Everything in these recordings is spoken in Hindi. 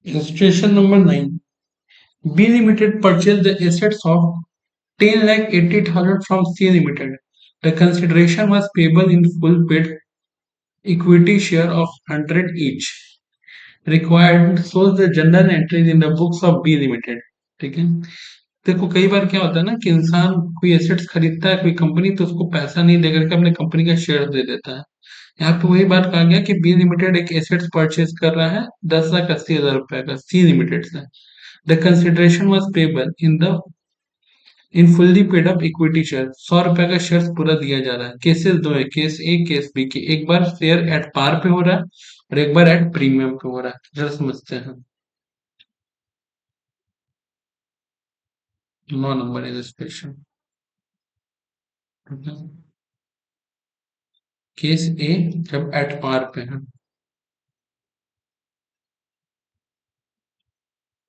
Illustration number 9. B Limited purchased the assets of 10,80,000 from C Limited. The consideration was payable in full paid equity share of 100 each. Required shows the general entries in the books of B Limited. ठीक है। देखो कई बार क्या होता है ना कि इंसान कोई एसेट्स खरीदता है कोई कंपनी तो उसको पैसा नहीं देकर के अपने कंपनी का शेयर दे देता है। यहाँ पे वही बात कहा गया कि बी लिमिटेड एक एसेट्स परचेज कर रहा है 10,80,000 रुपए का सी लिमिटेड से। The consideration was payable in fully paid up equity share 100 रुपए का शेयर पूरा दिया जा रहा है। केसेस दो है, केस ए केस बी की। एक बार शेयर एट पार पे हो रहा है और एक बार एट प्रीमियम पे हो रहा है। जरा समझते हैं। 9 नंबर इलस्ट्रेशन। केस ए जब एट पार पे है।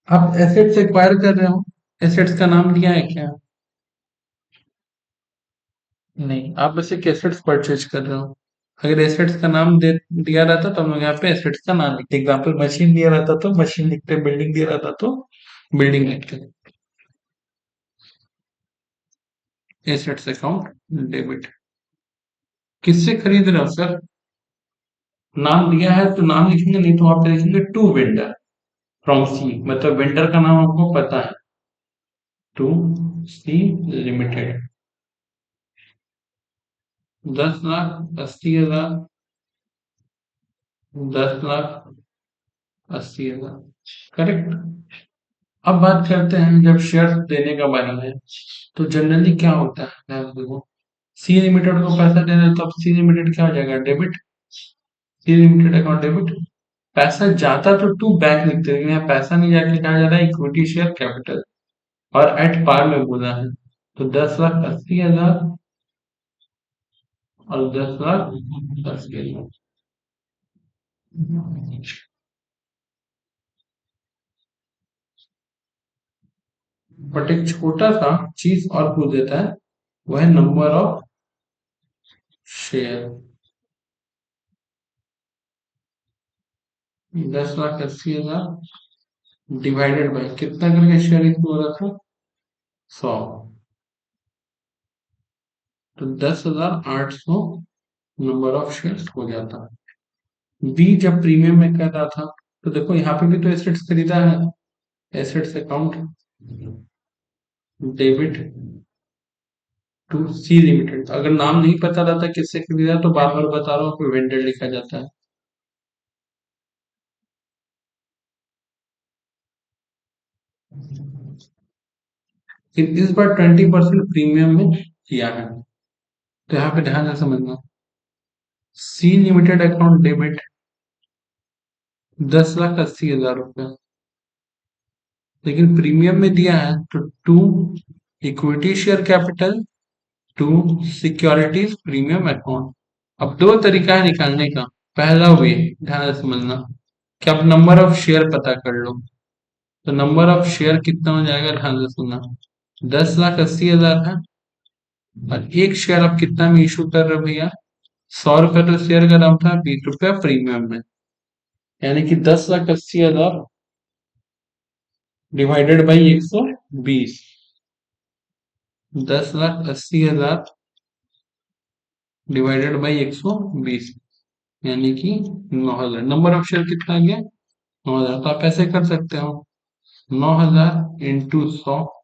आप एसेट्स एक्वायर कर रहे हो, एसेट्स का नाम दिया है क्या? नहीं, आप बस एक एसेट्स परचेज कर रहे हो। अगर एसेट्स का नाम दे दिया रहता तो हम लोग यहाँ पे एसेट्स का नाम लिखते। एग्जाम्पल मशीन दिया रहता तो मशीन लिखते, बिल्डिंग दिया रहता तो बिल्डिंग लिखते। Assets account debit. किससे खरीद रहे हो सर? नाम दिया है तो नाम लिखेंगे, नहीं तो वहां पे लिखेंगे टू वेंडर फ्रॉम सी, मतलब वेंडर का नाम आपको पता है। To C limited. 10,80,000। 10,80,000। करेक्ट। अब बात करते हैं जब शेयर देने का बारी है तो जनरली क्या होता है। ध्यान देखो, सी लिमिटेड को पैसा देना तो अब सी लिमिटेड क्या हो जाएगा? Debit. C limited account debit. पैसा जाता तो टू बैंक लिखते हैं, लेकिन यहाँ पैसा नहीं जाके कहा जा रहा है इक्विटी शेयर कैपिटल, और एट पार में बोला है। तो 10,80,000 और 10,80,000। बट एक छोटा सा चीज और पूछ देता है, वह है number of share. 10,80,000 divided by कितना करके शेयर इशू हो रहा था? 100। तो 10,800 नंबर ऑफ शेयर हो जाता। बी जब प्रीमियम में कर रहा था तो देखो यहाँ पे भी तो एसेट्स खरीदा है। Assets account debit to C limited. अगर नाम नहीं पता रहता किससे खरीदा तो बार बार बता रहा हूँ फिर वेंडर लिखा जाता है। फिर इस बार 20% प्रीमियम में किया है। तो यहाँ पे ध्यान से समझना, सी लिमिटेड अकाउंट डेबिट 10,80,000 रुपए, लेकिन प्रीमियम में दिया है तो to equity share capital to securities premium account. अब दो तरीका है निकालने का। पहला वे, ध्यान से समझना, कि आप नंबर ऑफ शेयर पता कर लो। तो नंबर ऑफ शेयर कितना हो जाएगा, ध्यान से सुनना। 10,80,000 है और एक शेयर आप कितना में इशू कर रहे हो भैया? 100 रुपए तो शेयर का दाम था, 20 रुपया प्रीमियम में। यानी कि 10,80,000 डिवाइडेड बाई 120। 10,80,000 डिवाइडेड बाई 120 यानी कि 9,000। नंबर ऑफ शेयर कितना आ गया? 9,000। तो आप ऐसे कर सकते हो, 9,000 इंटू 100,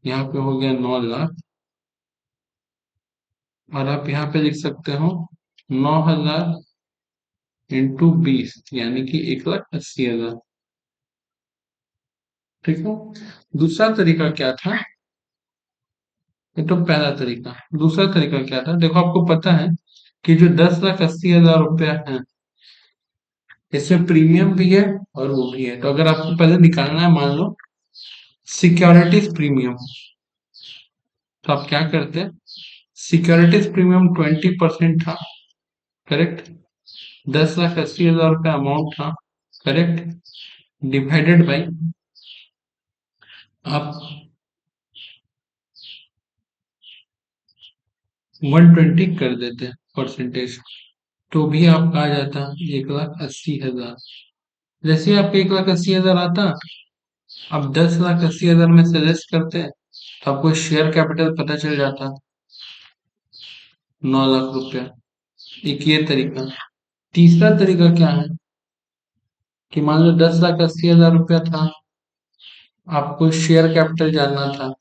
यहाँ पे हो गया 9 लाख। और आप यहाँ पे लिख सकते हो 9,000 इंटू 20 यानी कि 1,80,000। ठीक है। दूसरा तरीका क्या था? ये तो पहला तरीका। दूसरा तरीका क्या था, देखो आपको पता है कि जो 10,80,000 रुपया है इसमें प्रीमियम भी है और वो भी है। तो अगर आपको पहले निकालना है, मान लो सिक्योरिटीज प्रीमियम, तो आप क्या करते हैं? सिक्योरिटीज प्रीमियम 20% था, करेक्ट। 10,80,000 रुपया अमाउंट था, करेक्ट। डिवाइडेड बाई आप 120 कर देते हैं परसेंटेज, तो भी आपका आ जाता 1,80,000। जैसे आपको 1,80,000 आता, अब 10,80,000 में सजेस्ट करते हैं तो आपको शेयर कैपिटल पता चल जाता 9 लाख रुपया। एक ये तरीका। तीसरा तरीका क्या है कि मान लो 10,80,000 रुपया था, आपको शेयर कैपिटल जानना था।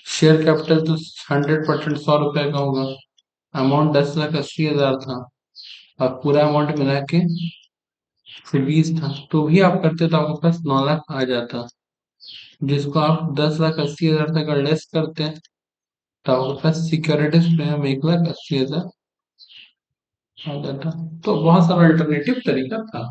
शेयर कैपिटल तो 100% 100 रुपए का होगा। अमाउंट 10,80,000 था और पूरा अमाउंट मिला के 120 था, तो भी आप करते तो आपके पास 9 लाख आ जाता, जिसको आप 10,80,000 तक अगर लेस करते हैं तो आपके पास सिक्योरिटीज प्रीमियम 1,80,000 आ जाता। तो बहुत सारा अल्टरनेटिव तरीका था।